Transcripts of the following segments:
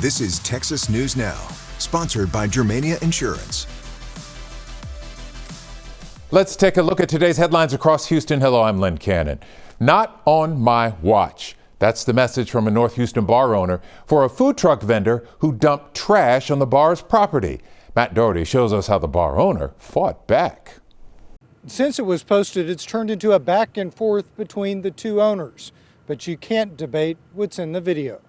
This is Texas News Now, sponsored by Germania Insurance. Let's take a look at today's headlines across Houston. Hello, I'm Lynn Cannon. Not on my watch. That's the message from a North Houston bar owner for a food truck vendor who dumped trash on the bar's property. Matt Doherty shows us how the bar owner fought back. Since it was posted, it's turned into a back and forth between the two owners. But you can't debate what's in the video.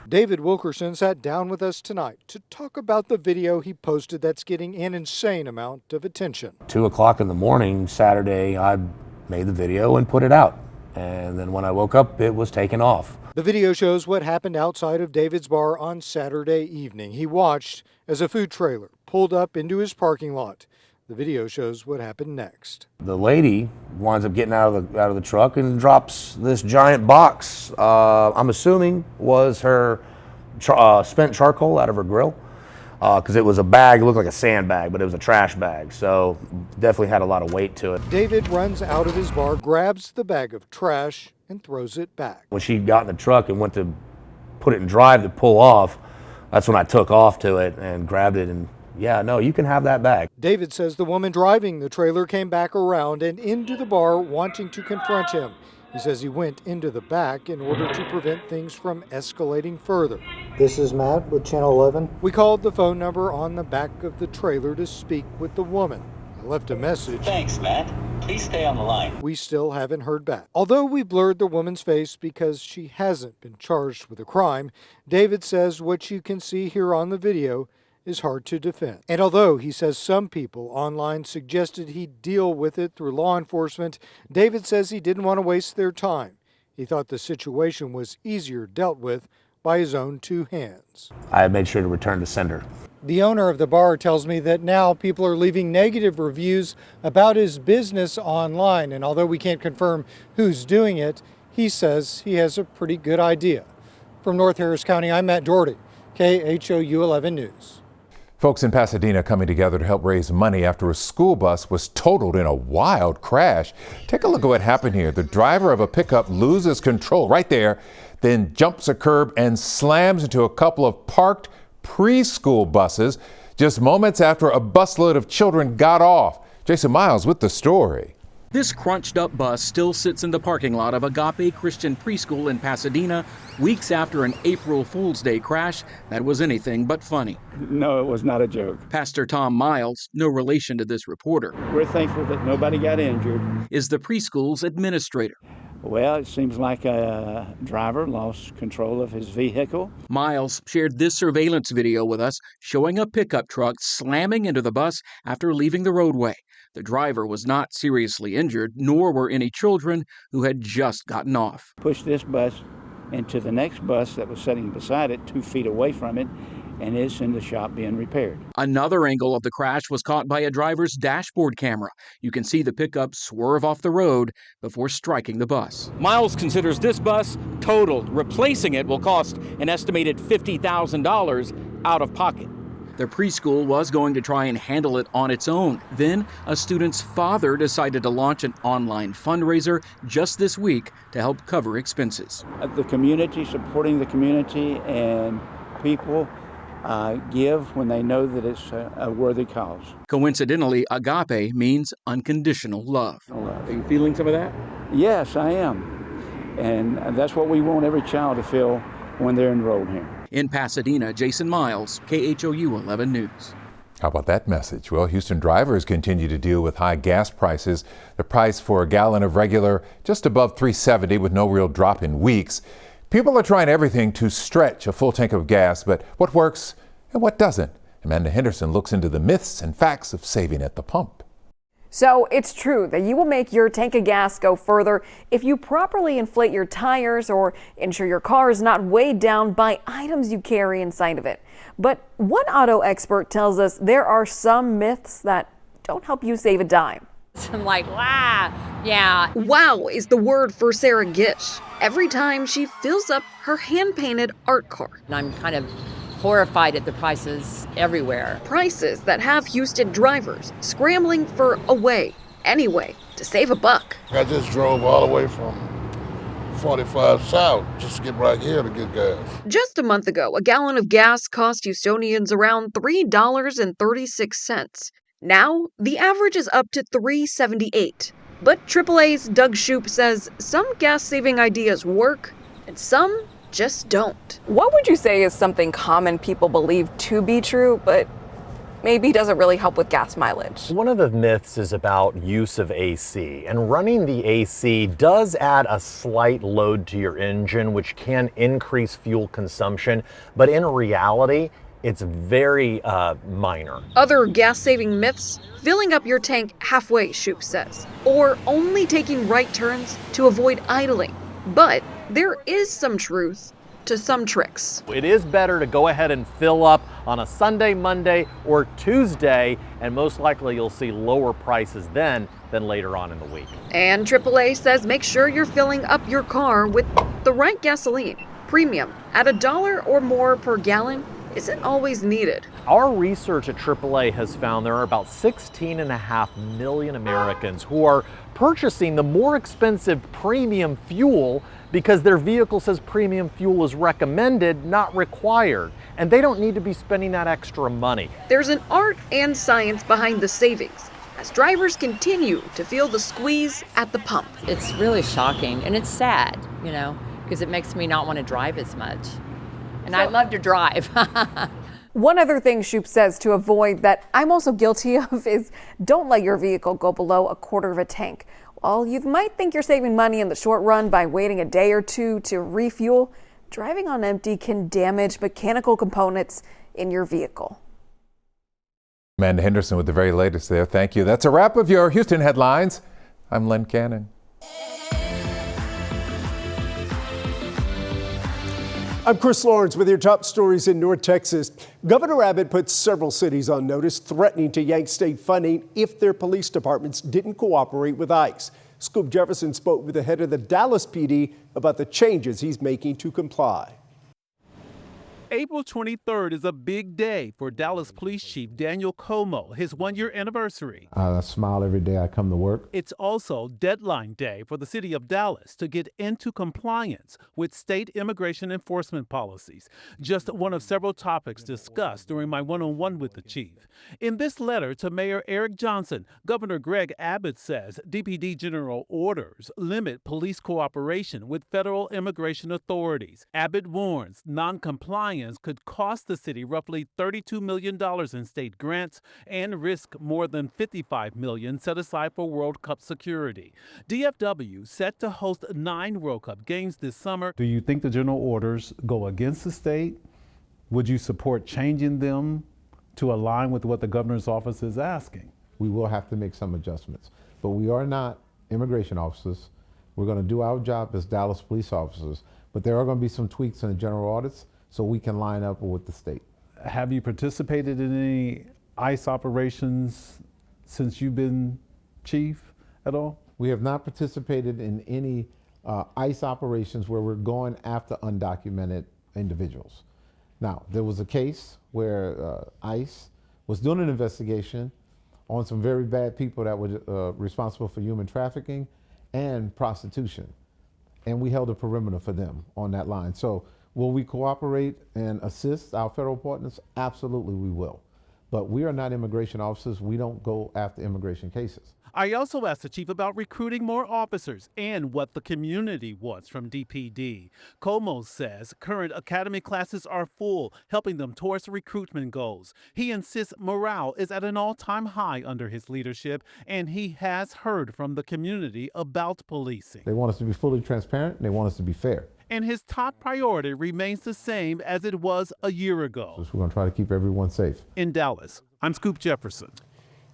David Wilkerson sat down with us tonight to talk about the video he posted that's getting an insane amount of attention. 2 o'clock in the morning Saturday, I made the video and put it out. And then when I woke up, it was taken off. The video shows what happened outside of David's bar on Saturday evening. He watched as a food trailer pulled up into his parking lot. The video shows what happened next. The lady winds up getting out of the truck and drops this giant box. I'm assuming was her spent charcoal out of her grill, because it was a bag. It looked like a sandbag, but it was a trash bag. So definitely had a lot of weight to it. David runs out of his bar, grabs the bag of trash, and throws it back. When she got in the truck and went to put it in drive to pull off, that's when I took off to it and grabbed it and, yeah, no, you can have that bag. David says the woman driving the trailer came back around and into the bar wanting to confront him. He says he went into the back in order to prevent things from escalating further. This is Matt with Channel 11. We called the phone number on the back of the trailer to speak with the woman. I left a message. Thanks, Matt. Please stay on the line. We still haven't heard back. Although we blurred the woman's face because she hasn't been charged with a crime, David says what you can see here on the video is hard to defend. And although he says some people online suggested he deal with it through law enforcement, David says he didn't want to waste their time. He thought the situation was easier dealt with by his own two hands. I made sure to return to sender. The owner of the bar tells me that now people are leaving negative reviews about his business online, and although we can't confirm who's doing it, he says he has a pretty good idea. From North Harris County, I'm Matt Doherty, KHOU 11 News. Folks in Pasadena coming together to help raise money after a school bus was totaled in a wild crash. Take a look at what happened here. The driver of a pickup loses control right there, then jumps a curb and slams into a couple of parked preschool buses just moments after a busload of children got off. Jason Miles with the story. This crunched up bus still sits in the parking lot of Agape Christian Preschool in Pasadena weeks after an April Fool's Day crash that was anything but funny. No, it was not a joke. Pastor Tom Miles, no relation to this reporter, We're thankful that nobody got injured. is the preschool's administrator. Well, it seems like a driver lost control of his vehicle. Miles shared this surveillance video with us showing a pickup truck slamming into the bus after leaving the roadway. The driver was not seriously injured, nor were any children who had just gotten off. Pushed this bus into the next bus that was sitting beside it, 2 feet away from it, and it's in the shop being repaired. Another angle of the crash was caught by a driver's dashboard camera. You can see the pickup swerve off the road before striking the bus. Miles considers this bus totaled. Replacing it will cost an estimated $50,000 out of pocket. The preschool was going to try and handle it on its own. Then a student's father decided to launch an online fundraiser just this week to help cover expenses. The community, supporting the community, and people give when they know that it's a worthy cause. Coincidentally, agape means unconditional love. Are you feeling some of that? Yes, I am. And that's what we want every child to feel when they're enrolled here. In Pasadena, Jason Miles, KHOU 11 News. How about that message? Well, Houston drivers continue to deal with high gas prices. The price for a gallon of regular just above $3.70 with no real drop in weeks. People are trying everything to stretch a full tank of gas, but what works and what doesn't? Amanda Henderson looks into the myths and facts of saving at the pump. So it's true that you will make your tank of gas go further if you properly inflate your tires or ensure your car is not weighed down by items you carry inside of it. But one auto expert tells us there are some myths that don't help you save a dime. I'm like, wow, yeah. Wow is the word for Sarah Gish every time she fills up her hand-painted art car. And I'm kind of horrified at the prices everywhere. Prices that have Houston drivers scrambling for a way, any way, to save a buck. I just drove all the way from 45 south just to get right here to get gas. Just a month ago, a gallon of gas cost Houstonians around $3.36. Now, the average is up to $3.78. But AAA's Doug Shoup says some gas-saving ideas work and some just don't. What would you say is something common people believe to be true, but maybe doesn't really help with gas mileage? One of the myths is about use of AC, and running the AC does add a slight load to your engine, which can increase fuel consumption, but in reality, it's very minor. Other gas-saving myths: filling up your tank halfway, Shoup says, or only taking right turns to avoid idling. But there is some truth to some tricks. It is better to go ahead and fill up on a Sunday, Monday, or Tuesday, and most likely you'll see lower prices then than later on in the week. And AAA says make sure you're filling up your car with the right gasoline. Premium at $1 or more per gallon isn't always needed. Our research at AAA has found there are about 16.5 million Americans who are purchasing the more expensive premium fuel because their vehicle says premium fuel is recommended, not required, and they don't need to be spending that extra money. There's an art and science behind the savings as drivers continue to feel the squeeze at the pump. It's really shocking, and it's sad, because it makes me not want to drive as much. And I love to drive. One other thing Shoup says to avoid that I'm also guilty of is don't let your vehicle go below a quarter of a tank. While you might think you're saving money in the short run by waiting a day or two to refuel, driving on empty can damage mechanical components in your vehicle. Amanda Henderson with the very latest there. Thank you. That's a wrap of your Houston headlines. I'm Len Cannon. I'm Chris Lawrence with your top stories in North Texas. Governor Abbott put several cities on notice, threatening to yank state funding if their police departments didn't cooperate with ICE. Scoop Jefferson spoke with the head of the Dallas PD about the changes he's making to comply. April 23rd is a big day for Dallas Police Chief Daniel Como, his one-year anniversary. I smile every day I come to work. It's also deadline day for the city of Dallas to get into compliance with state immigration enforcement policies. Just one of several topics discussed during my one-on-one with the chief. In this letter to Mayor Eric Johnson, Governor Greg Abbott says DPD general orders limit police cooperation with federal immigration authorities. Abbott warns non-compliance could cost the city roughly $32 million in state grants and risk more than $55 million set aside for World Cup security. DFW set to host 9 World Cup games this summer. Do you think the general orders go against the state? Would you support changing them to align with what the governor's office is asking? We will have to make some adjustments, but we are not immigration officers. We're going to do our job as Dallas police officers, but there are going to be some tweaks in the general audits so we can line up with the state. Have you participated in any ICE operations since you've been chief at all? We have not participated in any ICE operations where we're going after undocumented individuals. Now, there was a case where ICE was doing an investigation on some very bad people that were responsible for human trafficking and prostitution. And we held a perimeter for them on that line. So will we cooperate and assist our federal partners? Absolutely we will. But we are not immigration officers. We don't go after immigration cases. I also asked the chief about recruiting more officers and what the community wants from DPD. Como says current academy classes are full, helping them towards recruitment goals. He insists morale is at an all-time high under his leadership, and he has heard from the community about policing. They want us to be fully transparent, and they want us to be fair. And his top priority remains the same as it was a year ago. So we're going to try to keep everyone safe. In Dallas, I'm Scoop Jefferson.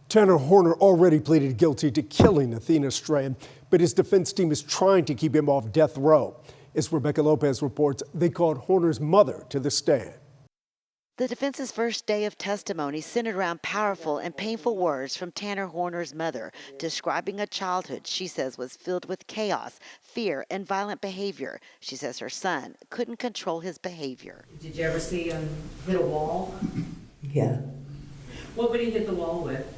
Tanner Horner already pleaded guilty to killing Athena Strand, but his defense team is trying to keep him off death row. As Rebecca Lopez reports, they called Horner's mother to the stand. The defense's first day of testimony centered around powerful and painful words from Tanner Horner's mother, describing a childhood she says was filled with chaos, fear, and violent behavior. She says her son couldn't control his behavior. Did you ever see him hit a wall? Yeah, What would he hit the wall with?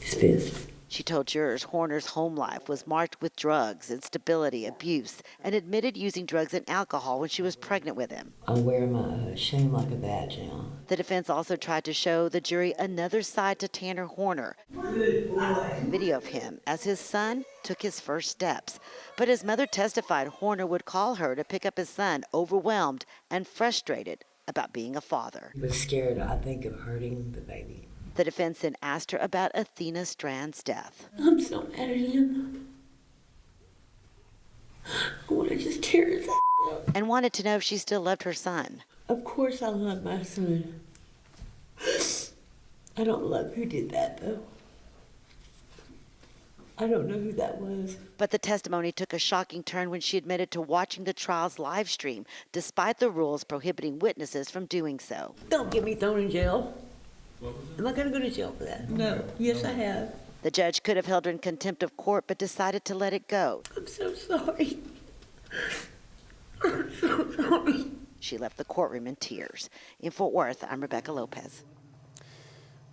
his fist. She told jurors Horner's home life was marked with drugs, instability, abuse, and admitted using drugs and alcohol when she was pregnant with him. I wear my shame like a badge now. The defense also tried to show the jury another side to Tanner Horner. Video of him as his son took his first steps. But his mother testified Horner would call her to pick up his son, overwhelmed and frustrated about being a father. He was scared, I think, of hurting the baby. The defense then asked her about Athena Strand's death. I'm so mad at him. I want to just tear his up. And wanted to know if she still loved her son. Of course I love my son. I don't love who did that, though. I don't know who that was. But the testimony took a shocking turn when she admitted to watching the trial's live stream, despite the rules prohibiting witnesses from doing so. Don't get me thrown in jail. Am I going to go to jail for that? No. Yes, I have. The judge could have held her in contempt of court, but decided to let it go. I'm so sorry. I'm so sorry. She left the courtroom in tears. In Fort Worth, I'm Rebecca Lopez.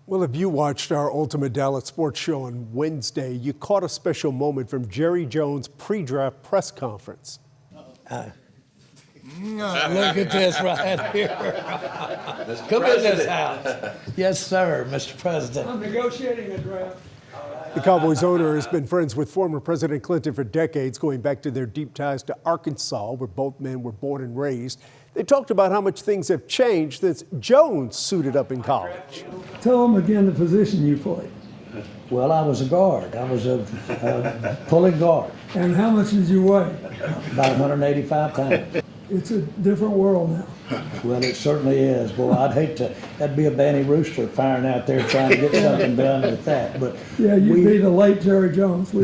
Well, if you watched our Ultimate Dallas Sports Show on Wednesday, you caught a special moment from Jerry Jones' pre-draft press conference. Look at this right here. Come in this house. Yes, sir, Mr. President. I'm negotiating a draft. The Cowboys owner has been friends with former President Clinton for decades, going back to their deep ties to Arkansas, where both men were born and raised. They talked about how much things have changed since Jones suited up in college. Tell them again the position you played. Well, I was a guard. I was a pulling guard. And how much did you weigh? About 185 pounds. It's a different world now. Well, it certainly is. Boy, I'd hate to, that'd be a Banny Rooster firing out there trying to get something done with that. But yeah, you'd be the late Jerry Jones. The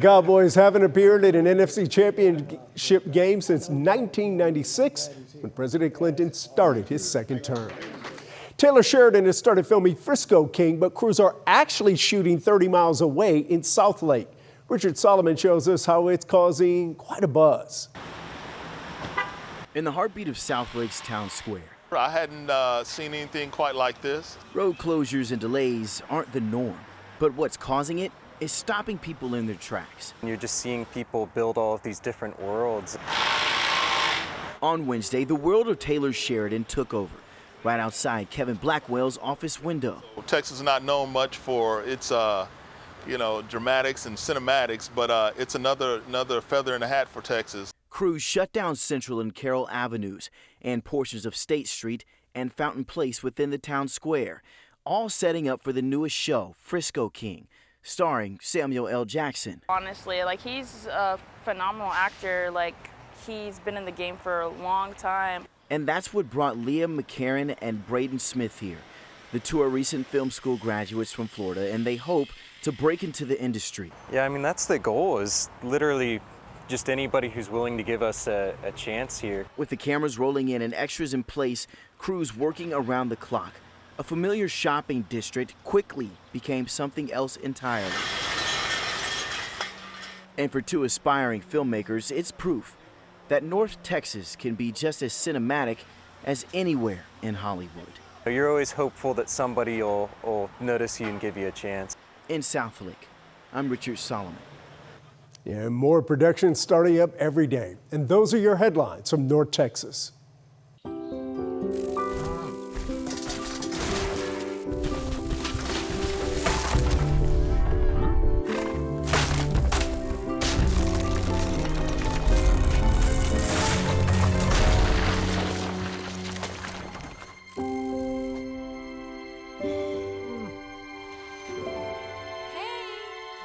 Cowboys haven't appeared in an NFC championship game since 1996, when President Clinton started his second term. Taylor Sheridan has started filming Frisco King, but crews are actually shooting 30 miles away in Southlake. Richard Solomon shows us how it's causing quite a buzz. In the heartbeat of Southlake's town square. I hadn't seen anything quite like this. Road closures and delays aren't the norm, but what's causing it is stopping people in their tracks. You're just seeing people build all of these different worlds. On Wednesday, the world of Taylor Sheridan took over, right outside Kevin Blackwell's office window. Texas is not known much for its dramatics and cinematics, but it's another feather in the hat for Texas. Crews shut down Central and Carroll Avenues and portions of State Street and Fountain Place within the town square, all setting up for the newest show, Frisco King, starring Samuel L. Jackson. Honestly, he's a phenomenal actor. He's been in the game for a long time. And that's what brought Liam McCarran and Braden Smith here. The two are recent film school graduates from Florida, and they hope to break into the industry. Yeah, I mean, that's the goal, is literally just anybody who's willing to give us a chance here. With the cameras rolling in and extras in place, crews working around the clock, a familiar shopping district quickly became something else entirely. And for two aspiring filmmakers, it's proof that North Texas can be just as cinematic as anywhere in Hollywood. You're always hopeful that somebody will notice you and give you a chance. In Southlake, I'm Richard Solomon. Yeah, more productions starting up every day. And those are your headlines from North Texas.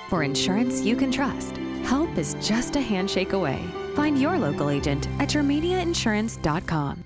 For insurance you can trust, help is just a handshake away. Find your local agent at germaniainsurance.com.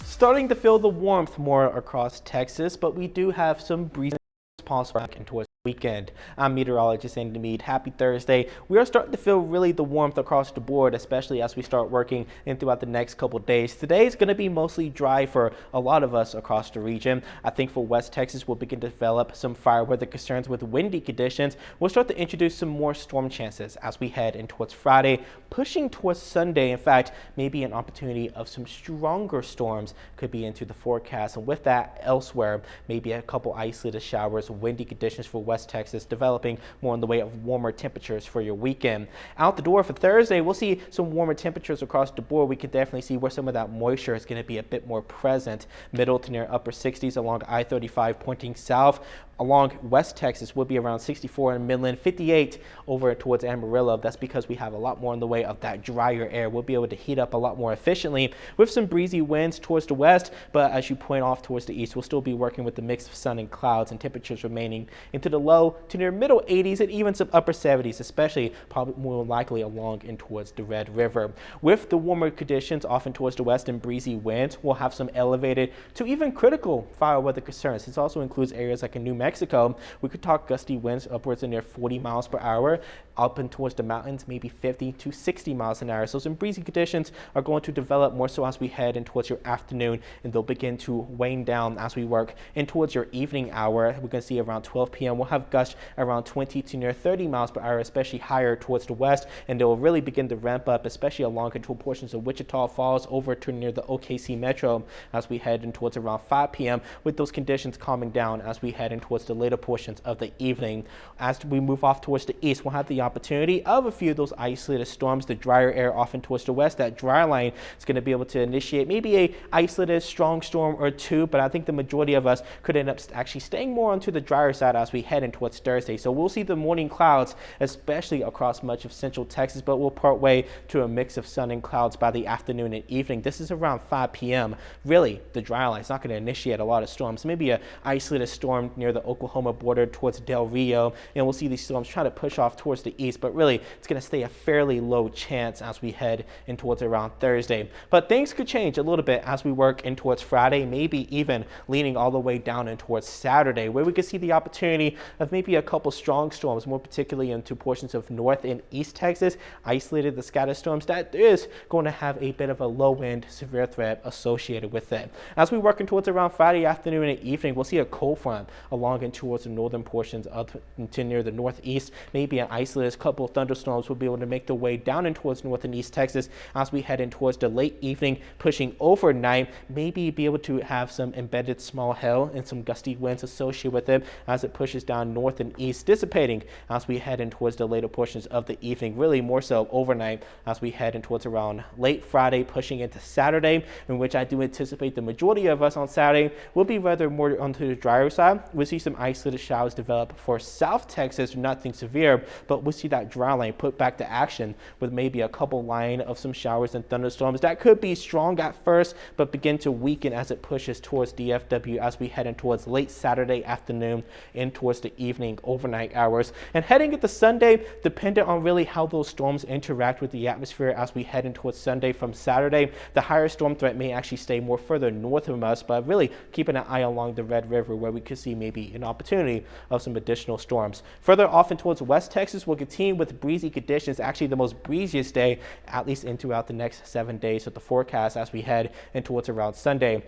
Starting to feel the warmth more across Texas, but we do have some breezes possible back into Weekend. I'm meteorologist Andy Mead. Happy Thursday. We are starting to feel really the warmth across the board, especially as we start working in throughout the next couple days. Today is going to be mostly dry for a lot of us across the region. I think for West Texas, we'll begin to develop some fire weather concerns with windy conditions. We'll start to introduce some more storm chances as we head in towards Friday, pushing towards Sunday. In fact, maybe an opportunity of some stronger storms could be into the forecast. And with that, elsewhere, maybe a couple isolated showers, windy conditions for West Texas, developing more in the way of warmer temperatures for your weekend. Out the door for Thursday, we'll see some warmer temperatures across the board. We can definitely see where some of that moisture is going to be a bit more present. Middle to near upper 60s along I-35 pointing south. Along West Texas will be around 64 in Midland, 58 over towards Amarillo. That's because we have a lot more in the way of that drier air. We'll be able to heat up a lot more efficiently with some breezy winds towards the west, but as you point off towards the east, we'll still be working with the mix of sun and clouds and temperatures remaining into the low to near middle 80s and even some upper 70s, especially probably more likely along and towards the Red River. With the warmer conditions often towards the west and breezy winds, we'll have some elevated to even critical fire weather concerns. This also includes areas like in New Mexico. We could talk gusty winds upwards of near 40 miles per hour. Up and towards the mountains, maybe 50 to 60 miles an hour. So some breezy conditions are going to develop more so as we head in towards your afternoon, and they'll begin to wane down as we work in towards your evening hour. We're going to see around 12 p.m. We'll have gusts around 20 to near 30 miles per hour, especially higher towards the west, and they'll really begin to ramp up, especially along into portions of Wichita Falls over to near the OKC metro as we head in towards around 5 p.m. with those conditions calming down as we head in towards the later portions of the evening. As we move off towards the east, we'll have the opportunity of a few of those isolated storms. The drier air often towards the west, that dry line is going to be able to initiate maybe a isolated strong storm or two, but I think the majority of us could end up actually staying more onto the drier side as we head in towards Thursday. So we'll see the morning clouds, especially across much of central Texas, but we'll part way to a mix of sun and clouds by the afternoon and evening. This is around 5 p.m. Really, the dry line is not going to initiate a lot of storms. Maybe an isolated storm near the Oklahoma border towards Del Rio, and we'll see these storms try to push off towards the east, but really it's going to stay a fairly low chance as we head in towards around Thursday. But things could change a little bit as we work in towards Friday, maybe even leaning all the way down in towards Saturday, where we could see the opportunity of maybe a couple strong storms, more particularly into portions of North and East Texas, isolated the scattered storms that is going to have a bit of a low wind severe threat associated with it. As we work in towards around Friday afternoon and evening, we'll see a cold front along and towards the northern portions up to near the northeast. Maybe an isolated couple of thunderstorms will be able to make their way down in towards North and East Texas as we head in towards the late evening, pushing overnight. Maybe be able to have some embedded small hail and some gusty winds associated with it as it pushes down north and east, dissipating as we head in towards the later portions of the evening, really more so overnight as we head in towards around late Friday, pushing into Saturday, in which I do anticipate the majority of us on Saturday will be rather more onto the drier side. We'll see some isolated showers develop for South Texas, nothing severe, but we'll see that dry line put back to action with maybe a couple line of some showers and thunderstorms that could be strong at first, but begin to weaken as it pushes towards DFW as we head in towards late Saturday afternoon and towards the evening overnight hours. And heading into Sunday, dependent on really how those storms interact with the atmosphere as we head in towards Sunday from Saturday, the higher storm threat may actually stay more further north from us, but really keeping an eye along the Red River where we could see maybe an opportunity of some additional storms. Further off and towards West Texas, we'll continue with breezy conditions, actually the most breeziest day, at least in throughout the next 7 days of the forecast as we head in towards around Sunday.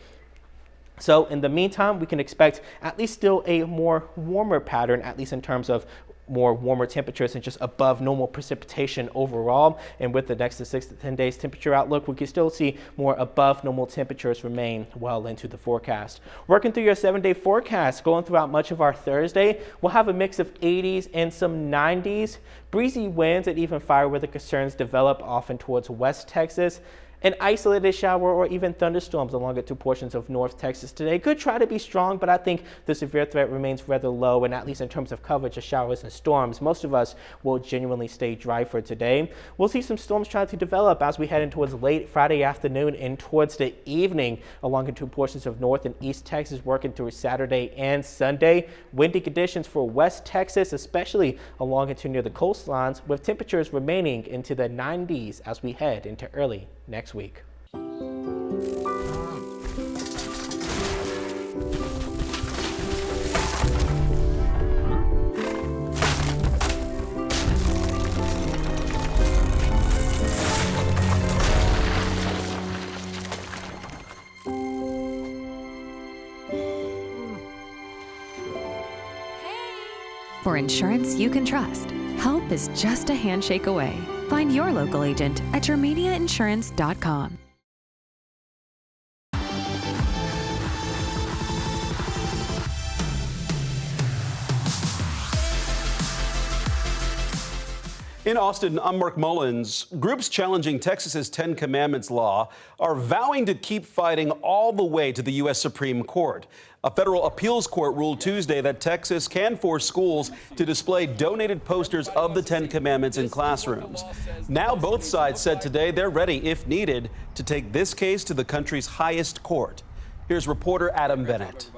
So in the meantime, we can expect at least still a more warmer pattern, at least in terms of more warmer temperatures and just above normal precipitation overall. And with the next 6 to 10 days temperature outlook, we can still see more above normal temperatures remain well into the forecast. Working through your 7-day forecast, going throughout much of our Thursday, we'll have a mix of 80s and some 90s. Breezy winds and even fire weather concerns develop often towards West Texas. An isolated shower or even thunderstorms along the two portions of North Texas today could try to be strong, but I think the severe threat remains rather low, and at least in terms of coverage of showers and storms, most of us will genuinely stay dry for today. We'll see some storms try to develop as we head in towards late Friday afternoon and towards the evening along into portions of North and East Texas, working through Saturday and Sunday. Windy conditions for West Texas, especially along into near the coastlines, with temperatures remaining into the 90s as we head into early next week. For insurance you can trust, help is just a handshake away. Find your local agent at yourmediainsurance.com. In Austin, I'm Mark Mullins. Groups challenging Texas's 10 Commandments law are vowing to keep fighting all the way to the U.S. Supreme Court. A federal appeals court ruled Tuesday that Texas can force schools to display donated posters of the 10 Commandments in classrooms. Now both sides said today they're ready, if needed, to take this case to the country's highest court. Here's reporter Adam Bennett.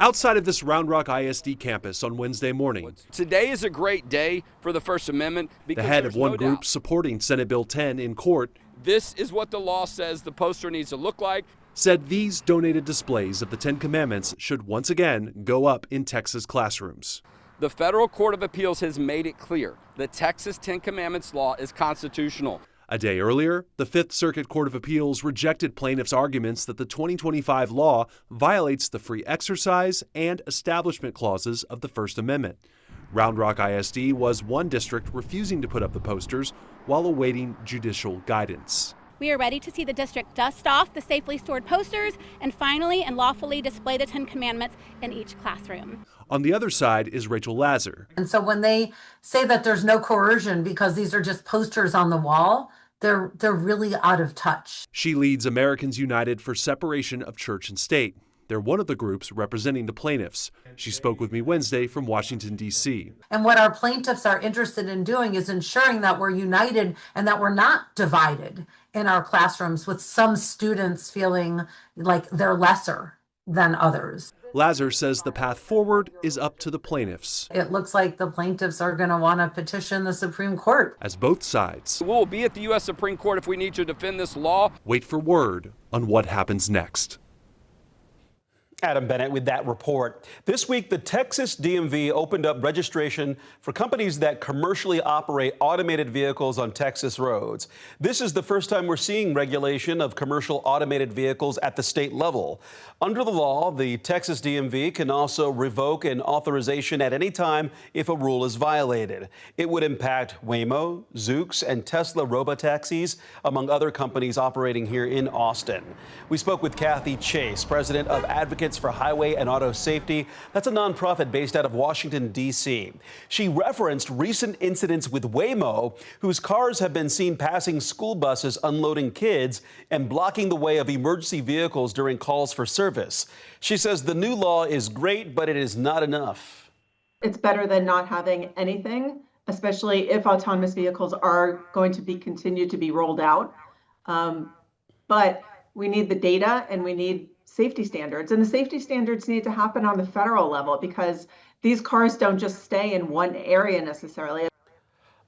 Outside of this Round Rock ISD campus on Wednesday morning. Today is a great day for the First Amendment because the head of one group supporting Senate Bill 10 in court, this is what the law says the poster needs to look like, said these donated displays of the 10 Commandments should once again go up in Texas classrooms. The Federal Court of Appeals has made it clear the Texas 10 Commandments law is constitutional. A day earlier, the Fifth Circuit Court of Appeals rejected plaintiffs' arguments that the 2025 law violates the free exercise and establishment clauses of the First Amendment. Round Rock ISD was one district refusing to put up the posters while awaiting judicial guidance. We are ready to see the district dust off the safely stored posters and finally and lawfully display the 10 Commandments in each classroom. On the other side is Rachel Lazar. And so when they say that there's no coercion because these are just posters on the wall, they're really out of touch. She leads Americans United for Separation of Church and State. They're one of the groups representing the plaintiffs. She spoke with me Wednesday from Washington, D.C. And what our plaintiffs are interested in doing is ensuring that we're united and that we're not divided in our classrooms with some students feeling like they're lesser than others. Lazar says the path forward is up to the plaintiffs. It looks like the plaintiffs are going to want to petition the Supreme Court. As both sides we'll be at the U.S. Supreme Court if we need to defend this law. Wait for word on what happens next. Adam Bennett with that report. This week, the Texas DMV opened up registration for companies that commercially operate automated vehicles on Texas roads. This is the first time we're seeing regulation of commercial automated vehicles at the state level. Under the law, the Texas DMV can also revoke an authorization at any time if a rule is violated. It would impact Waymo, Zoox, and Tesla robotaxis, among other companies operating here in Austin. We spoke with Kathy Chase, president of Advocates for Highway and Auto Safety. That's a nonprofit based out of Washington, D.C. She referenced recent incidents with Waymo, whose cars have been seen passing school buses unloading kids and blocking the way of emergency vehicles during calls for service. She says the new law is great, but it is not enough. It's better than not having anything, especially if autonomous vehicles are going to be continued to be rolled out. But we need the data and we need safety standards, and the safety standards need to happen on the federal level because these cars don't just stay in one area necessarily.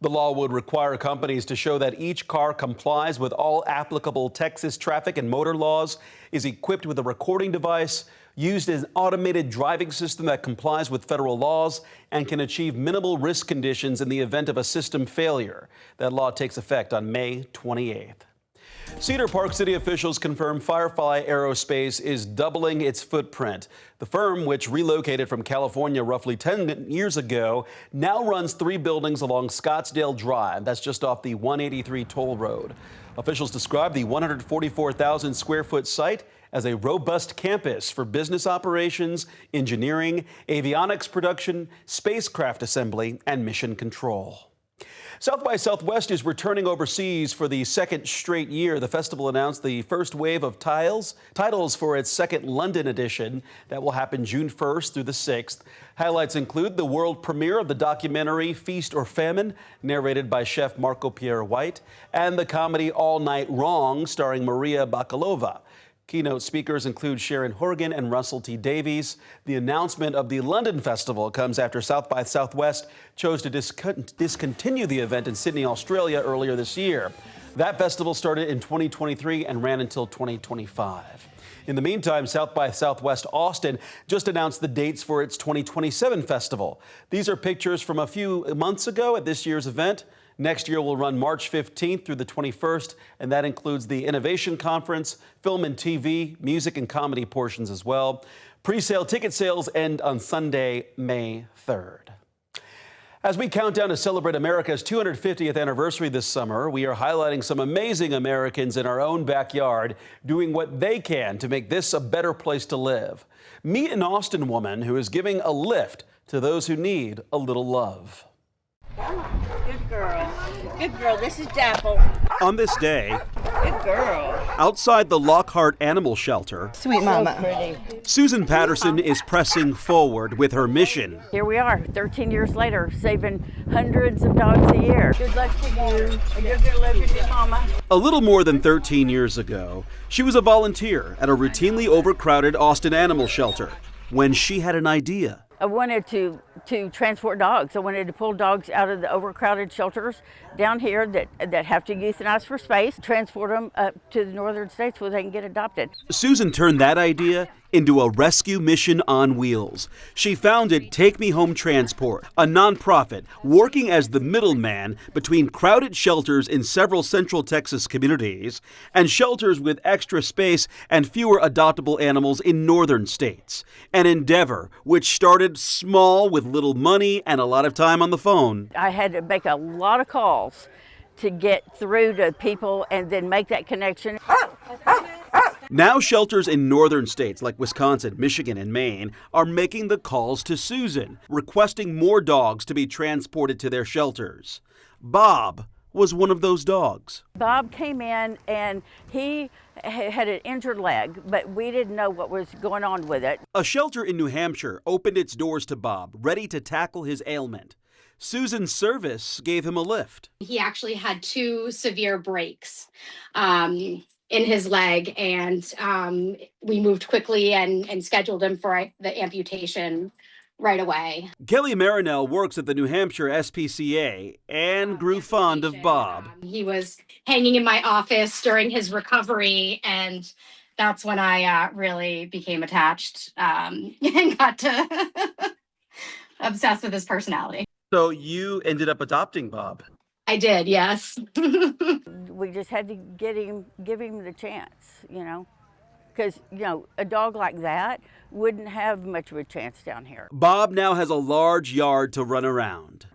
The law would require companies to show that each car complies with all applicable Texas traffic and motor laws, is equipped with a recording device, used an automated driving system that complies with federal laws, and can achieve minimal risk conditions in the event of a system failure. That law takes effect on May 28th. Cedar Park City officials confirm Firefly Aerospace is doubling its footprint. The firm, which relocated from California roughly 10 years ago, now runs 3 buildings along Scottsdale Drive. That's just off the 183 toll road. Officials describe the 144,000 square foot site as a robust campus for business operations, engineering, avionics production, spacecraft assembly, and mission control. South by Southwest is returning overseas for the second straight year. The festival announced the first wave of titles for its second London edition that will happen June 1st through the 6th. Highlights include the world premiere of the documentary Feast or Famine, narrated by chef Marco Pierre White, and the comedy All Night Wrong, starring Maria Bakalova. Keynote speakers include Sharon Horgan and Russell T. Davies. The announcement of the London Festival comes after South by Southwest chose to discontinue the event in Sydney, Australia earlier this year. That festival started in 2023 and ran until 2025. In the meantime, South by Southwest Austin just announced the dates for its 2027 festival. These are pictures from a few months ago at this year's event. Next year will run March 15th through the 21st, and that includes the Innovation Conference, film and TV, music and comedy portions as well. Pre-sale ticket sales end on Sunday, May 3rd. As we count down to celebrate America's 250th anniversary this summer, we are highlighting some amazing Americans in our own backyard doing what they can to make this a better place to live. Meet an Austin woman who is giving a lift to those who need a little love. Good girl. Good girl. This is Dapple. On this day, Good girl. outside the Lockhart Animal Shelter, Sweet mama. So pretty. Susan Patterson is pressing forward with her mission. Here we are, 13 years later, saving hundreds of dogs a year. Good luck to you. You're going to love your new mama. A little more than 13 years ago, she was a volunteer at a routinely overcrowded Austin animal shelter when she had an idea. I wanted to transport dogs. I wanted to pull dogs out of the overcrowded shelters down here that have to euthanize for space, transport them up to the northern states where they can get adopted. Susan turned that idea into a rescue mission on wheels. She founded Take Me Home Transport, a nonprofit working as the middleman between crowded shelters in several central Texas communities and shelters with extra space and fewer adoptable animals in northern states. An endeavor which started small with little money and a lot of time on the phone. I had to make a lot of calls to get through to people and then make that connection. Now shelters in northern states like Wisconsin, Michigan, and Maine are making the calls to Susan, requesting more dogs to be transported to their shelters. Bob was one of those dogs. Bob came in and he had an injured leg, but we didn't know what was going on with it. A shelter in New Hampshire opened its doors to Bob, ready to tackle his ailment. Susan's service gave him a lift. He actually had 2 severe breaks in his leg, and we moved quickly and scheduled him for the amputation right away. Kelly Marinell works at the New Hampshire SPCA and grew fond of Bob. He was hanging in my office during his recovery, and that's when I really became attached and got to obsessed with his personality. So you ended up adopting Bob? I did, yes. We just had to give him the chance, you know, because, you know, a dog like that wouldn't have much of a chance down here. Bob now has a large yard to run around.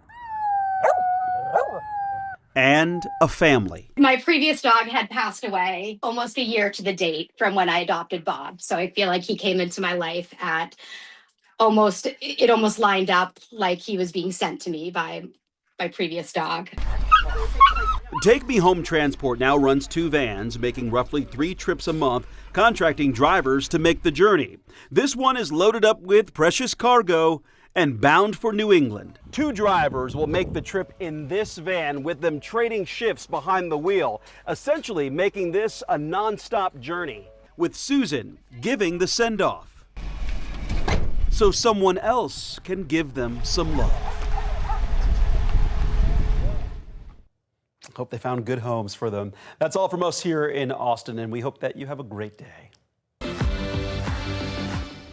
And a family. My previous dog had passed away almost a year to the date from when I adopted Bob. So I feel like he came into my life at it almost lined up like he was being sent to me by my previous dog. Take Me Home Transport now runs 2 vans, making roughly 3 trips a month, contracting drivers to make the journey. This one is loaded up with precious cargo and bound for New England. 2 drivers will make the trip in this van, with them trading shifts behind the wheel, essentially making this a non-stop journey, with Susan giving the send-off, so someone else can give them some love. Hope they found good homes for them. That's all from us here in Austin, and we hope that you have a great day.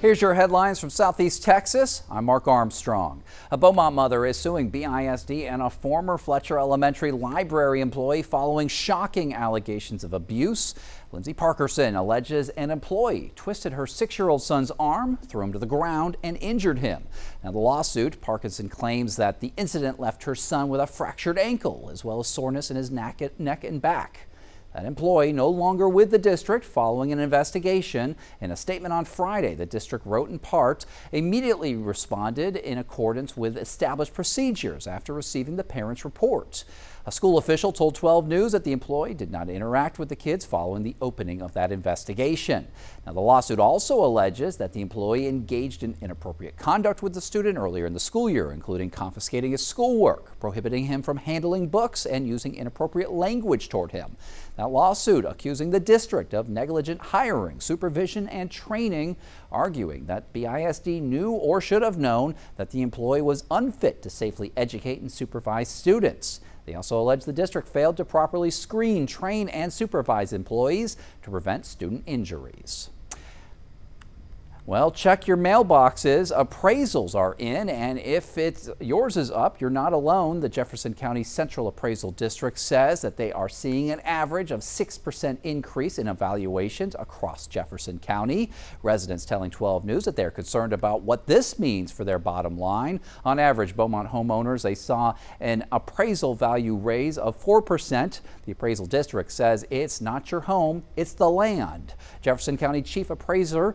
Here's your headlines from Southeast Texas. I'm Mark Armstrong. A Beaumont mother is suing BISD and a former Fletcher Elementary library employee following shocking allegations of abuse. Lindsay Parkerson alleges an employee twisted her 6-year-old son's arm, threw him to the ground, and injured him. Now, the lawsuit, Parkinson claims that the incident left her son with a fractured ankle, as well as soreness in his neck and back. That employee no longer with the district following an investigation. In a statement on Friday, the district wrote in part, immediately responded in accordance with established procedures after receiving the parents' report. A school official told 12 News that the employee did not interact with the kids following the opening of that investigation. Now, the lawsuit also alleges that the employee engaged in inappropriate conduct with the student earlier in the school year, including confiscating his schoolwork, prohibiting him from handling books, and using inappropriate language toward him. That lawsuit accusing the district of negligent hiring, supervision, and training, arguing that BISD knew or should have known that the employee was unfit to safely educate and supervise students. They also allege the district failed to properly screen, train, and supervise employees to prevent student injuries. Well, check your mailboxes. Appraisals are in, and if yours is up, you're not alone. The Jefferson County Central Appraisal District says that they are seeing an average of 6% increase in evaluations across Jefferson County. Residents telling 12 News that they're concerned about what this means for their bottom line. On average, Beaumont homeowners, they saw an appraisal value raise of 4%. The appraisal district says it's not your home, it's the land. Jefferson County Chief Appraiser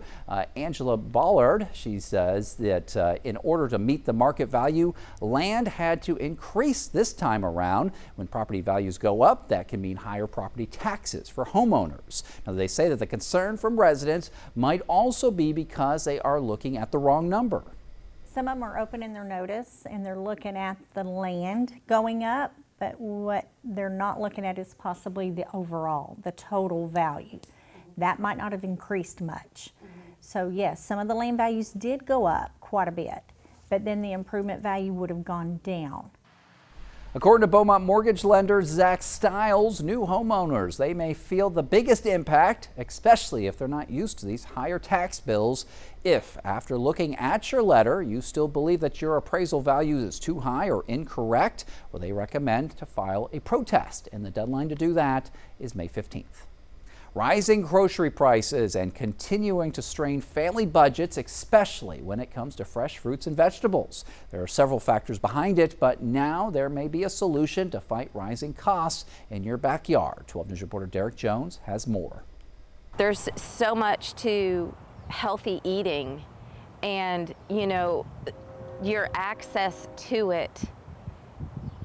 Angela Ballard, she says that in order to meet the market value, land had to increase this time around. When property values go up, that can mean higher property taxes for homeowners. Now, they say that the concern from residents might also be because they are looking at the wrong number. Some of them are opening their notice and they're looking at the land going up, but what they're not looking at is possibly the overall, the total value. That might not have increased much. So yes, some of the land values did go up quite a bit, but then the improvement value would have gone down. According to Beaumont mortgage lender Zach Stiles, new homeowners, they may feel the biggest impact, especially if they're not used to these higher tax bills. If, after looking at your letter, you still believe that your appraisal value is too high or incorrect, well, they recommend to file a protest, and the deadline to do that is May 15th. Rising grocery prices and continuing to strain family budgets, especially when it comes to fresh fruits and vegetables. There are several factors behind it, but now there may be a solution to fight rising costs in your backyard. 12 News reporter Derek Jones has more. There's so much to healthy eating, and your access to it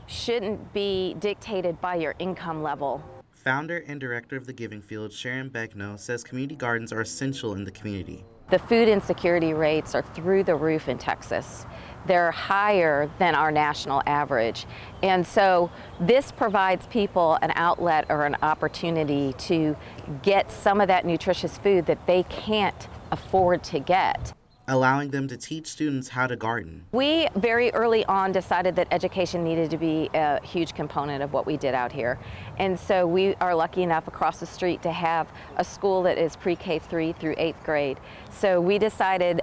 shouldn't be dictated by your income level. Founder and director of the Giving Field, Sharon Beckno, says community gardens are essential in the community. The food insecurity rates are through the roof in Texas. They're higher than our national average. And so this provides people an outlet or an opportunity to get some of that nutritious food that they can't afford to get, allowing them to teach students how to garden. We very early on decided that education needed to be a huge component of what we did out here. And so we are lucky enough across the street to have a school that is pre-K 3 through 8th grade. So we decided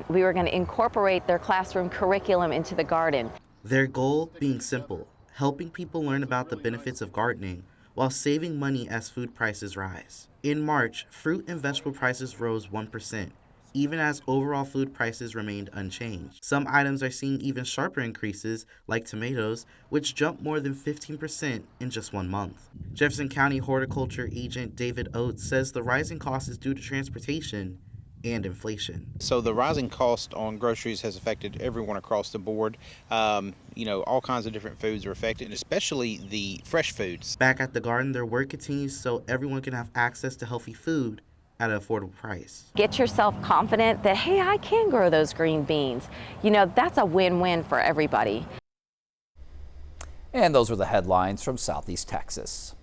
we were going to incorporate their classroom curriculum into the garden. Their goal being simple, helping people learn about the benefits of gardening while saving money as food prices rise. In March, fruit and vegetable prices rose 1%. Even as overall food prices remained unchanged. Some items are seeing even sharper increases, like tomatoes, which jumped more than 15% in just 1 month. Jefferson County Horticulture Agent David Oates says the rising cost is due to transportation and inflation. So the rising cost on groceries has affected everyone across the board. All kinds of different foods are affected, especially the fresh foods. Back at the garden, their work continues so everyone can have access to healthy food at an affordable price. Get yourself confident that, hey, I can grow those green beans. That's a win-win for everybody. And those were the headlines from Southeast Texas.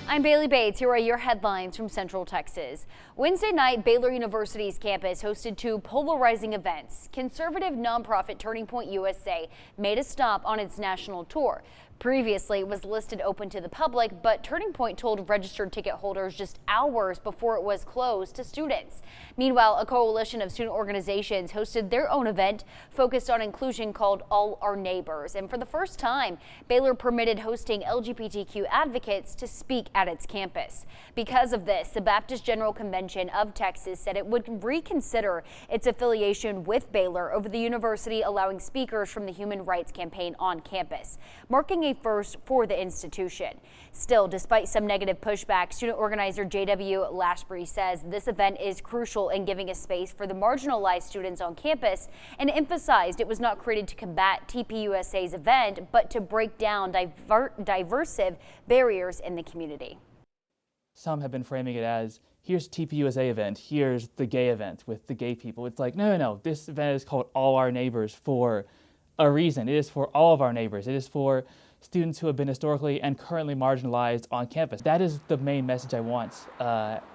I'm Bailey Bates. Here are your headlines from Central Texas. Wednesday night, Baylor University's campus hosted 2 polarizing events. Conservative nonprofit Turning Point USA made a stop on its national tour. Previously, it was listed open to the public, but Turning Point told registered ticket holders just hours before it was closed to students. Meanwhile, a coalition of student organizations hosted their own event focused on inclusion called All Our Neighbors. And for the first time, Baylor permitted hosting LGBTQ advocates to speak at its campus. Because of this, the Baptist General Convention of Texas said it would reconsider its affiliation with Baylor over the university allowing speakers from the Human Rights Campaign on campus, marking a first for the institution. Still, despite some negative pushback, student organizer J.W. Lashbury says this event is crucial in giving a space for the marginalized students on campus and emphasized it was not created to combat TPUSA's event, but to break down diversive barriers in the community. Some have been framing it as, here's TPUSA event, here's the gay event with the gay people. It's like, no, this event is called All Our Neighbors for a reason. It is for all of our neighbors. It is for students who have been historically and currently marginalized on campus. That is the main message I want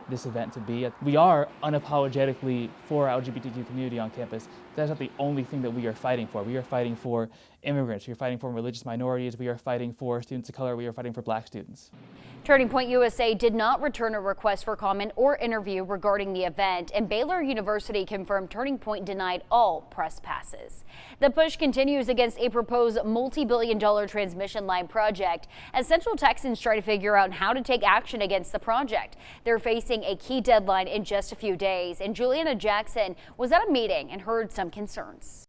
this event to be. We are unapologetically for our LGBTQ community on campus. That's not the only thing that we are fighting for. We are fighting for immigrants, we are fighting for religious minorities, we are fighting for students of color, we are fighting for black students. Turning Point USA did not return a request for comment or interview regarding the event, and Baylor University confirmed Turning Point denied all press passes. The push continues against a proposed multi-billion-dollar transmission line project as Central Texans try to figure out how to take action against the project. They're facing a key deadline in just a few days, and Juliana Jackson was at a meeting and heard some concerns.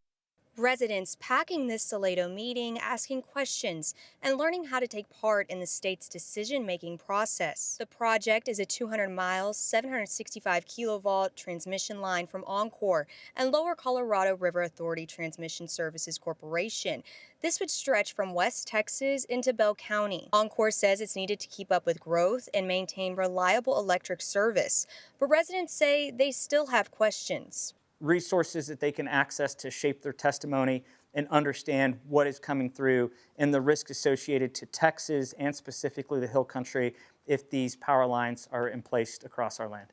Residents packing this Salado meeting, asking questions and learning how to take part in the state's decision-making process. The project is a 200-mile, 765-kilovolt transmission line from Encore and Lower Colorado River Authority Transmission Services Corporation. This would stretch from West Texas into Bell County. Encore says it's needed to keep up with growth and maintain reliable electric service, but residents say they still have questions. Resources that they can access to shape their testimony and understand what is coming through and the risk associated to Texas and specifically the Hill Country if these power lines are in place across our land.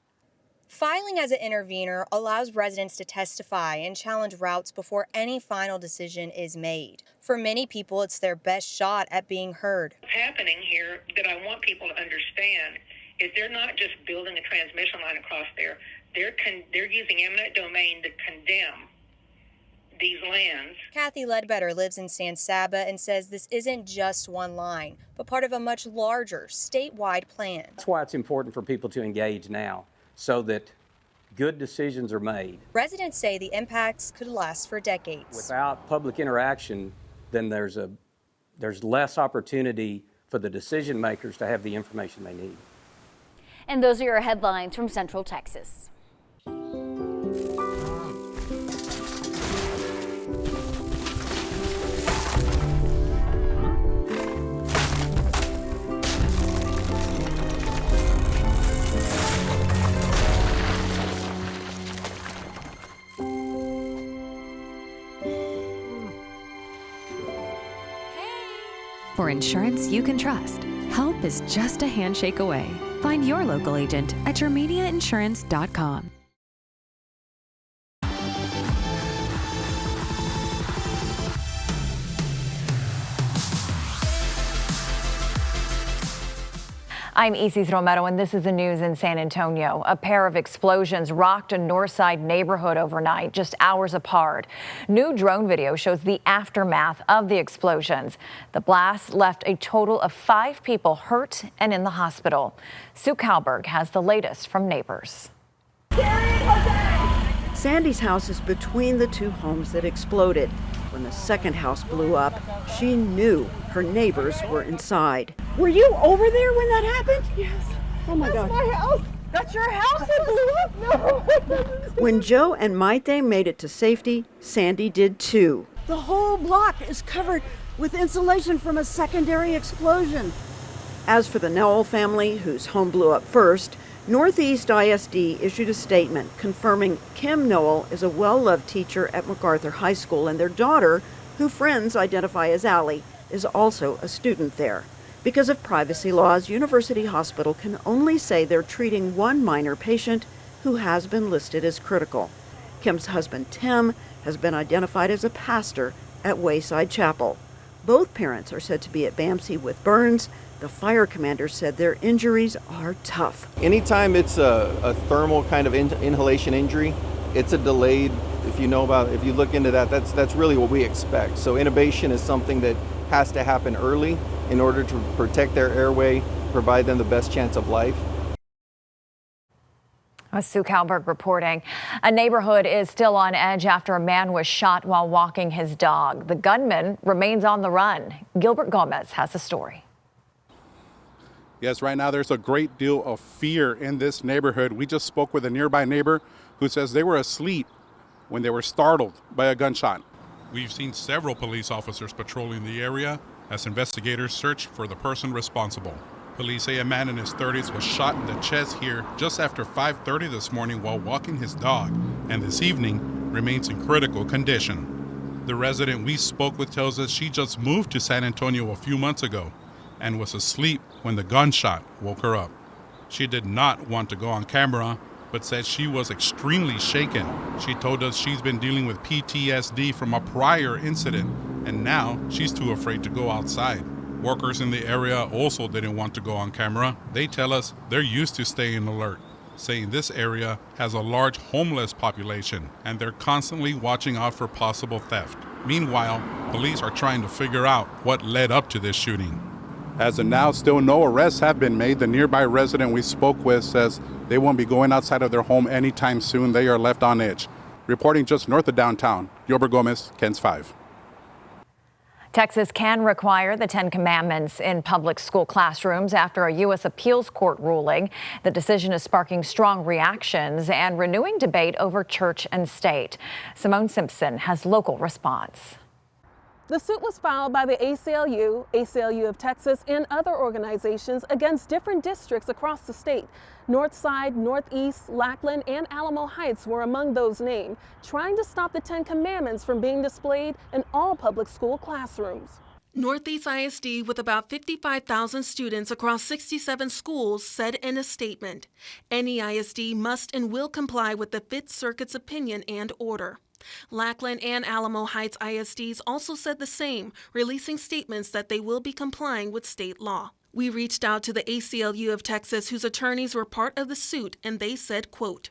Filing as an intervener allows residents to testify and challenge routes before any final decision is made. For many people, it's their best shot at being heard. What's happening here that I want people to understand is they're not just building a transmission line across there. They're using eminent domain to condemn these lands. Kathy Ledbetter lives in San Saba and says this isn't just one line, but part of a much larger statewide plan. That's why it's important for people to engage now so that good decisions are made. Residents say the impacts could last for decades. Without public interaction, then there's less opportunity for the decision makers to have the information they need. And those are your headlines from Central Texas. For insurance you can trust, help is just a handshake away. Find your local agent at yourmediainsurance.com. I'm Isis Romero, and this is the news in San Antonio. A pair of explosions rocked a Northside neighborhood overnight, just hours apart. New drone video shows the aftermath of the explosions. The blast left a total of 5 people hurt and in the hospital. Sue Kalberg has the latest from neighbors. Sandy's house is between the 2 homes that exploded. When the second house blew up, she knew her neighbors were inside. Were you over there when that happened? Yes. Oh my God. That's my house. That's your house that blew up? No. When Joe and Maite made it to safety, Sandy did too. The whole block is covered with insulation from a secondary explosion. As for the Nowell family, whose home blew up first, Northeast ISD issued a statement confirming Kim Nowell is a well-loved teacher at MacArthur High School, and their daughter, who friends identify as Allie, is also a student there. Because of privacy laws, University Hospital can only say they're treating one minor patient who has been listed as critical. Kim's husband, Tim, has been identified as a pastor at Wayside Chapel. Both parents are said to be at BAMC with burns. The fire commander said their injuries are tough. Anytime it's a thermal kind of inhalation injury, it's a delayed, if you look into that, that's really what we expect. So intubation is something that has to happen early in order to protect their airway, provide them the best chance of life. Sue Kalberg reporting. A neighborhood is still on edge after a man was shot while walking his dog. The gunman remains on the run. Gilbert Gomez has the story. Yes, right now there's a great deal of fear in this neighborhood. We just spoke with a nearby neighbor who says they were asleep when they were startled by a gunshot. We've seen several police officers patrolling the area as investigators search for the person responsible. Police say a man in his 30s was shot in the chest here just after 5:30 this morning while walking his dog, and this evening remains in critical condition. The resident we spoke with tells us she just moved to San Antonio a few months ago and was asleep when the gunshot woke her up. She did not want to go on camera, but said she was extremely shaken. She told us she's been dealing with PTSD from a prior incident and now she's too afraid to go outside. Workers in the area also didn't want to go on camera. They tell us they're used to staying alert, saying this area has a large homeless population and they're constantly watching out for possible theft. Meanwhile, police are trying to figure out what led up to this shooting. As of now, still no arrests have been made. The nearby resident we spoke with says they won't be going outside of their home anytime soon. They are left on edge. Reporting just north of downtown, Gilbert Gomez, KENS 5. Texas can require the 10 Commandments in public school classrooms after a U.S. appeals court ruling. The decision is sparking strong reactions and renewing debate over church and state. Simone Simpson has local response. The suit was filed by the ACLU, ACLU of Texas, and other organizations against different districts across the state. Northside, Northeast, Lackland, and Alamo Heights were among those named, trying to stop the 10 Commandments from being displayed in all public school classrooms. Northeast ISD, with about 55,000 students across 67 schools, said in a statement, any ISD must and will comply with the Fifth Circuit's opinion and order. Lackland and Alamo Heights ISDs also said the same, releasing statements that they will be complying with state law. We reached out to the ACLU of Texas, whose attorneys were part of the suit, and they said, quote,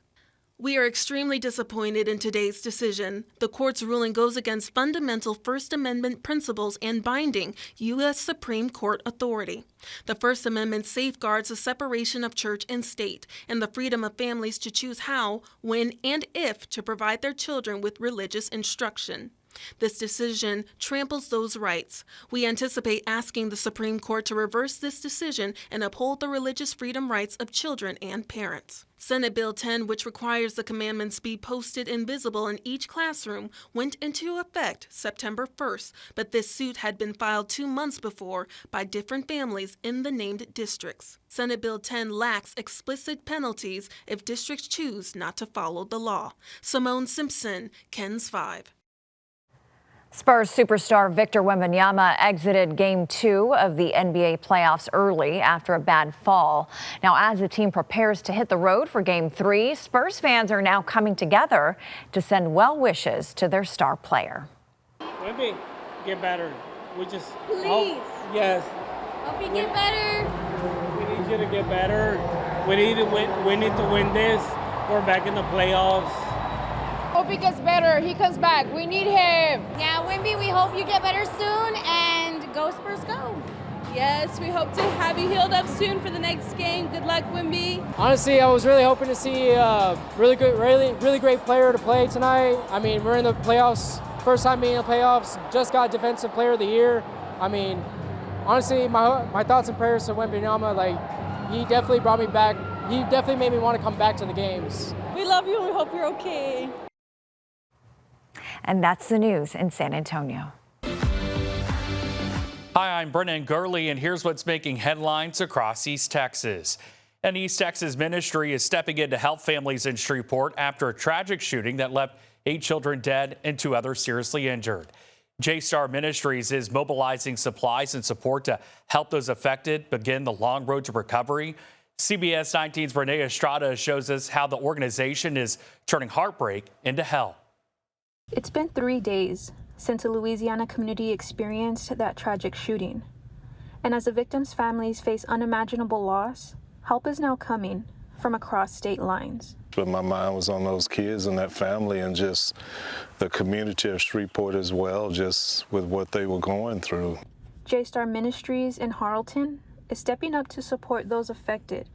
"We are extremely disappointed in today's decision. The court's ruling goes against fundamental First Amendment principles and binding U.S. Supreme Court authority. The First Amendment safeguards the separation of church and state and the freedom of families to choose how, when, and if to provide their children with religious instruction. This decision tramples those rights. We anticipate asking the Supreme Court to reverse this decision and uphold the religious freedom rights of children and parents." Senate Bill 10, which requires the commandments be posted and visible in each classroom, went into effect September 1st, but this suit had been filed 2 months before by different families in the named districts. Senate Bill 10 lacks explicit penalties if districts choose not to follow the law. Simone Simpson, KENS 5. Spurs superstar Victor Wembanyama exited Game 2 of the NBA playoffs early after a bad fall. Now, as the team prepares to hit the road for Game 3, Spurs fans are now coming together to send well wishes to their star player. Wemby, get better. We just please. Yes. Hope you get better. We need you to get better. We need to win. We need to win this. We're back in the playoffs. Hope he gets better. He comes back. We need him. Yeah, Wemby, we hope you get better soon and go Spurs go. Yes, we hope to have you healed up soon for the next game. Good luck, Wemby. Honestly, I was really hoping to see a really great player to play tonight. I mean, we're in the playoffs, first time being in the playoffs, just got Defensive Player of the Year. I mean, honestly, my thoughts and prayers to Wembanyama. Like, he definitely brought me back. He definitely made me want to come back to the games. We love you and we hope you're okay. And that's the news in San Antonio. Hi, I'm Brennan Gurley, and here's what's making headlines across East Texas. An East Texas ministry is stepping in to help families in Shreveport after a tragic shooting that left 8 children dead and 2 others seriously injured. J-Star Ministries is mobilizing supplies and support to help those affected begin the long road to recovery. CBS 19's Renee Estrada shows us how the organization is turning heartbreak into help. It's been 3 days since a Louisiana community experienced that tragic shooting. And as the victims' families face unimaginable loss, help is now coming from across state lines. But my mind was on those kids and that family and just the community of Shreveport as well, just with what they were going through. J-Star Ministries in Harleton is stepping up to support those affected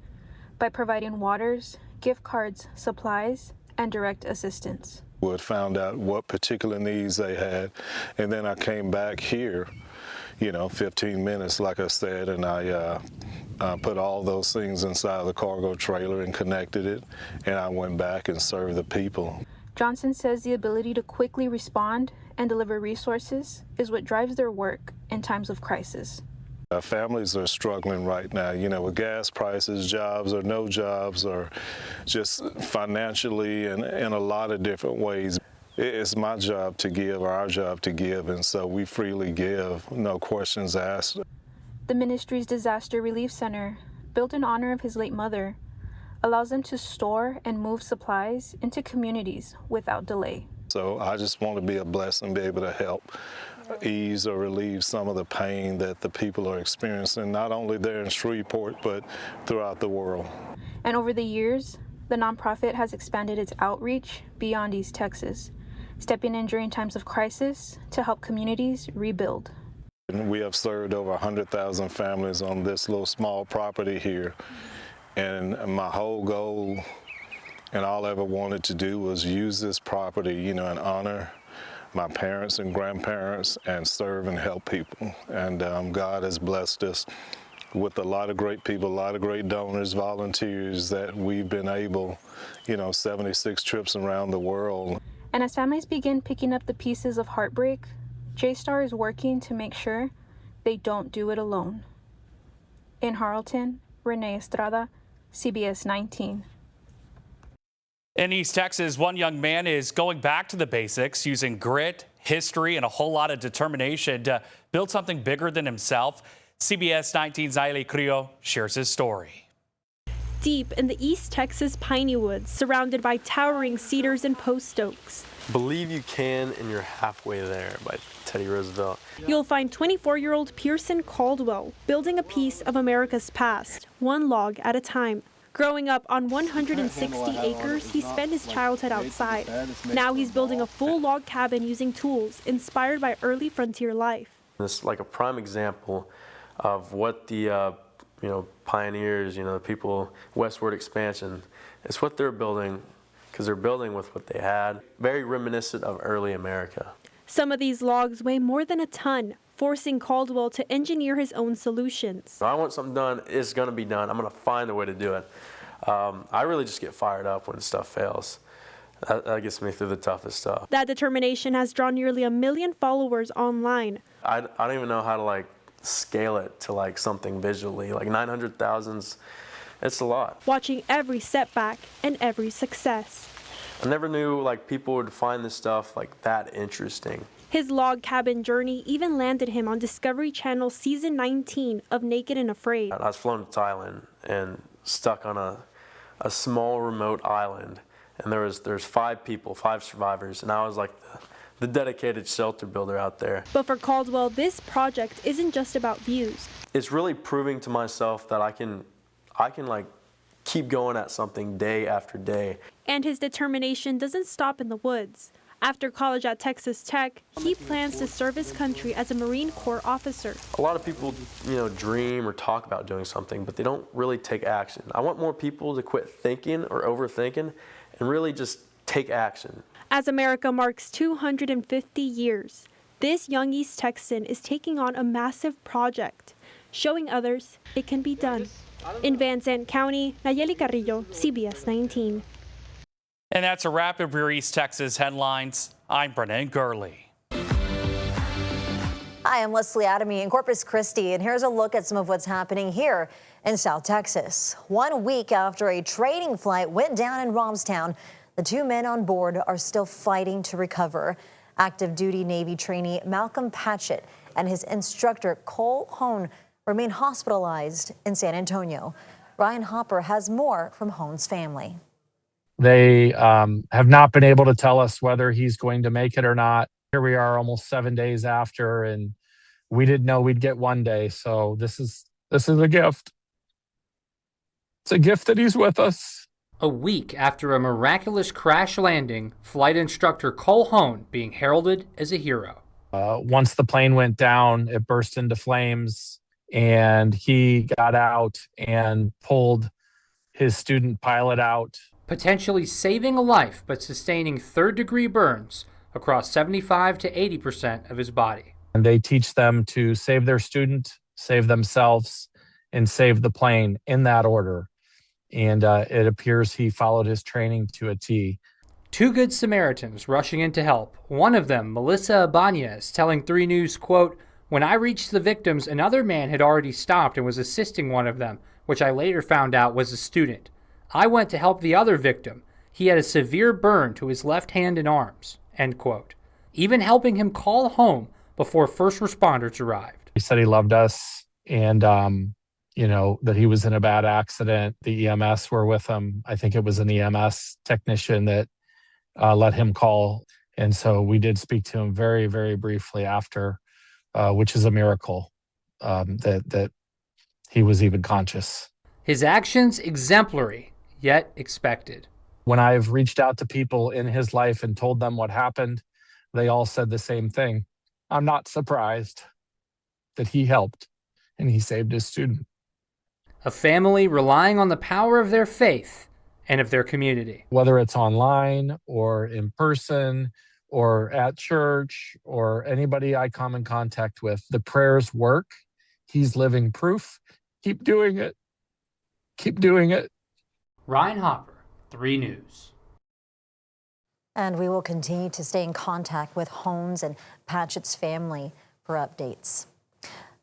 by providing waters, gift cards, supplies, and direct assistance. We found out what particular needs they had, and then I came back here, 15 minutes, like I said, and I put all those things inside the cargo trailer and connected it, and I went back and served the people. Johnson says the ability to quickly respond and deliver resources is what drives their work in times of crisis. Our families are struggling right now, with gas prices, jobs or no jobs, or just financially and in a lot of different ways. It's my job to give, or our job to give, and so we freely give, no questions asked. The ministry's Disaster Relief Center, built in honor of his late mother, allows them to store and move supplies into communities without delay. So I just want to be a blessing, be able to help ease or relieve some of the pain that the people are experiencing, not only there in Shreveport, but throughout the world. And over the years, the nonprofit has expanded its outreach beyond East Texas, stepping in during times of crisis to help communities rebuild. We have served over 100,000 families on this little small property here. And my whole goal and all I ever wanted to do was use this property, and honor my parents and grandparents and serve and help people. And God has blessed us with a lot of great people, a lot of great donors, volunteers, that we've been able, 76 trips around the world. And as families begin picking up the pieces of heartbreak, J-Star is working to make sure they don't do it alone. In Harleton, Renee Estrada, CBS 19. In East Texas, one young man is going back to the basics, using grit, history, and a whole lot of determination to build something bigger than himself. CBS 19's Ailey Crio shares his story. Deep in the East Texas piney woods, surrounded by towering cedars and post oaks. Believe You Can and You're Halfway There by Teddy Roosevelt. You'll find 24-year-old Pearson Caldwell building a piece of America's past, one log at a time. Growing up on 160 acres, he spent his childhood outside. Now he's building a full log cabin using tools inspired by early frontier life. This is like a prime example of what the pioneers, the people, westward expansion, it's what they're building, because they're building with what they had. Very reminiscent of early America. Some of these logs weigh more than a ton, forcing Caldwell to engineer his own solutions. If I want something done, it's going to be done. I'm going to find a way to do it. I really just get fired up when stuff fails. That gets me through the toughest stuff. That determination has drawn nearly 1 million followers online. I don't even know how to scale it to something visually. 900,000's, it's a lot. Watching every setback and every success. I never knew people would find this stuff that interesting. His log cabin journey even landed him on Discovery Channel season 19 of Naked and Afraid. I was flown to Thailand and stuck on a small remote island, and there's 5 people, 5 survivors, and I was the dedicated shelter builder out there. But for Caldwell, this project isn't just about views. It's really proving to myself that I can keep going at something day after day. And his determination doesn't stop in the woods. After college at Texas Tech, he plans to serve his country as a Marine Corps officer. A lot of people, dream or talk about doing something, but they don't really take action. I want more people to quit thinking or overthinking and really just take action. As America marks 250 years, this young East Texan is taking on a massive project, showing others it can be done. In Van Zandt County, Nayeli Carrillo, CBS 19. And that's a wrap of your East Texas headlines. I'm Brennan Gurley. Hi, I'm Leslie Adamy in Corpus Christi, and here's a look at some of what's happening here in South Texas. 1 week after a trading flight went down in Robstown, the 2 men on board are still fighting to recover. Active duty Navy trainee Malcolm Patchett and his instructor Cole Hone remain hospitalized in San Antonio. Ryan Hopper has more from Hone's family. They have not been able to tell us whether he's going to make it or not. Here we are almost 7 days after, and we didn't know we'd get 1 day. So this is a gift. It's a gift that he's with us. A week after a miraculous crash landing, flight instructor Cole Hone being heralded as a hero. Once the plane went down, it burst into flames, and he got out and pulled his student pilot out. Potentially saving a life, but sustaining third-degree burns across 75 to 80% of his body. And they teach them to save their student, save themselves, and save the plane in that order. And it appears he followed his training to a T. 2 good Samaritans rushing in to help. One of them, Melissa Ibanez, telling 3 News, quote, "When I reached the victims, another man had already stopped and was assisting one of them, which I later found out was a student. I went to help the other victim. He had a severe burn to his left hand and arms," end quote. Even helping him call home before first responders arrived. He said he loved us and, that he was in a bad accident. The EMS were with him. I think it was an EMS technician that let him call And so we did speak to him very, very briefly after, which is a miracle that he was even conscious. His actions exemplary, yet expected. When I've reached out to people in his life and told them what happened, they all said the same thing. I'm not surprised that he helped and he saved his student. A family relying on the power of their faith and of their community. Whether it's online or in person or at church or anybody I come in contact with, the prayers work. He's living proof. Keep doing it. Keep doing it. Ryan Hopper, 3 News. And we will continue to stay in contact with Holmes and Patchett's family for updates.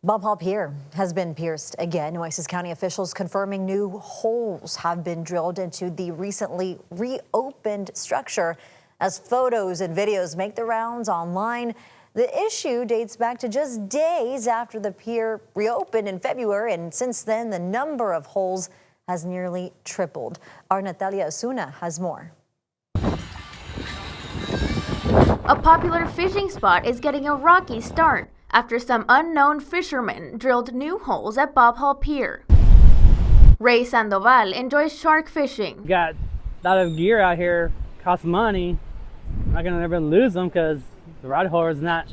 Beaumont Pier has been pierced again. Nueces County officials confirming new holes have been drilled into the recently reopened structure. As photos and videos make the rounds online, the issue dates back to just days after the pier reopened in February, and since then the number of holes has nearly tripled. Our Natalia Osuna has more. A popular fishing spot is getting a rocky start after some unknown fishermen drilled new holes at Bob Hall Pier. Ray Sandoval enjoys shark fishing. Got a lot of gear out here, costs money. I'm not gonna ever lose them because the rod holder is not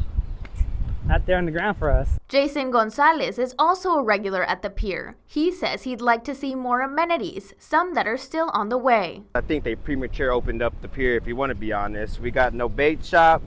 there on the ground for us. Jason Gonzalez is also a regular at the pier. He says he'd like to see more amenities, some that are still on the way. I think they premature opened up the pier, if you want to be honest. We got no bait shop,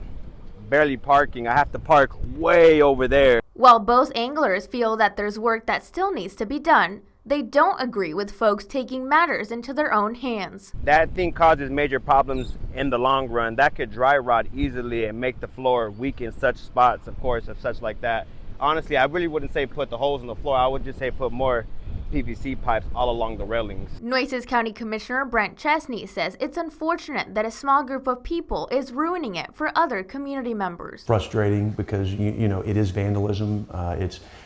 barely parking. I have to park way over there. While both anglers feel that there's work that still needs to be done, they don't agree with folks taking matters into their own hands. That thing causes major problems in the long run. That could dry rot easily and make the floor weak in such spots, of course, of such like that. Honestly, I really wouldn't say put the holes in the floor. I would just say put more PVC pipes all along the railings. Nueces County Commissioner Brent Chesney says it's unfortunate that a small group of people is ruining it for other community members. Frustrating because you know it is vandalism.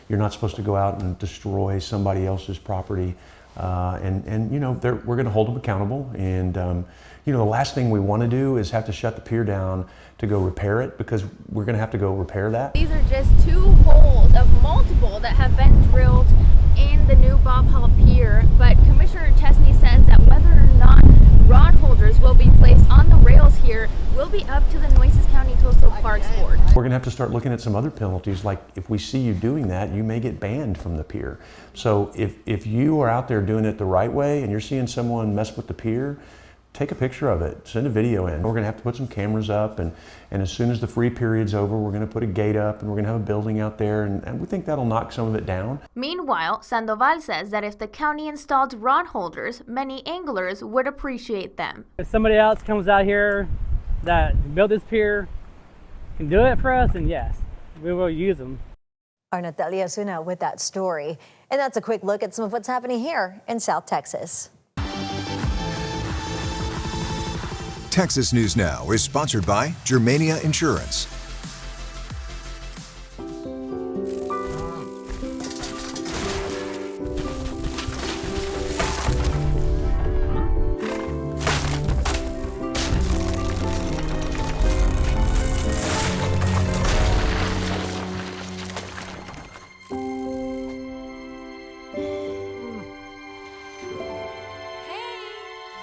You're not supposed to go out and destroy somebody else's property, and you know we're going to hold them accountable. And you know the last thing we want to do is have to shut the pier down to go repair it, because we're going to have to go repair that. These are just 2 holes of multiple that have been drilled in the new Bob Hall Pier, but Commissioner Chesney says that whether or not rod holders will be placed on the rails here will be up to the Nueces County Coastal Parks Board. We're going to have to start looking at some other penalties, like if we see you doing that, you may get banned from the pier. So if you are out there doing it the right way and you're seeing someone mess with the pier, take a picture of it, send a video in. We're going to have to put some cameras up, and as soon as the free period's over, we're going to put a gate up and we're going to have a building out there, and we think that'll knock some of it down. Meanwhile, Sandoval says that if the county installed rod holders, many anglers would appreciate them. If somebody else comes out here that built this pier, can do it for us, and yes, we will use them. Our Natalia Osuna with that story. And that's a quick look at some of what's happening here in South Texas. Texas News Now is sponsored by Germania Insurance.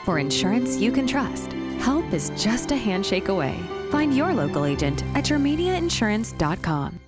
For insurance you can trust, help is just a handshake away. Find your local agent at germaniainsurance.com.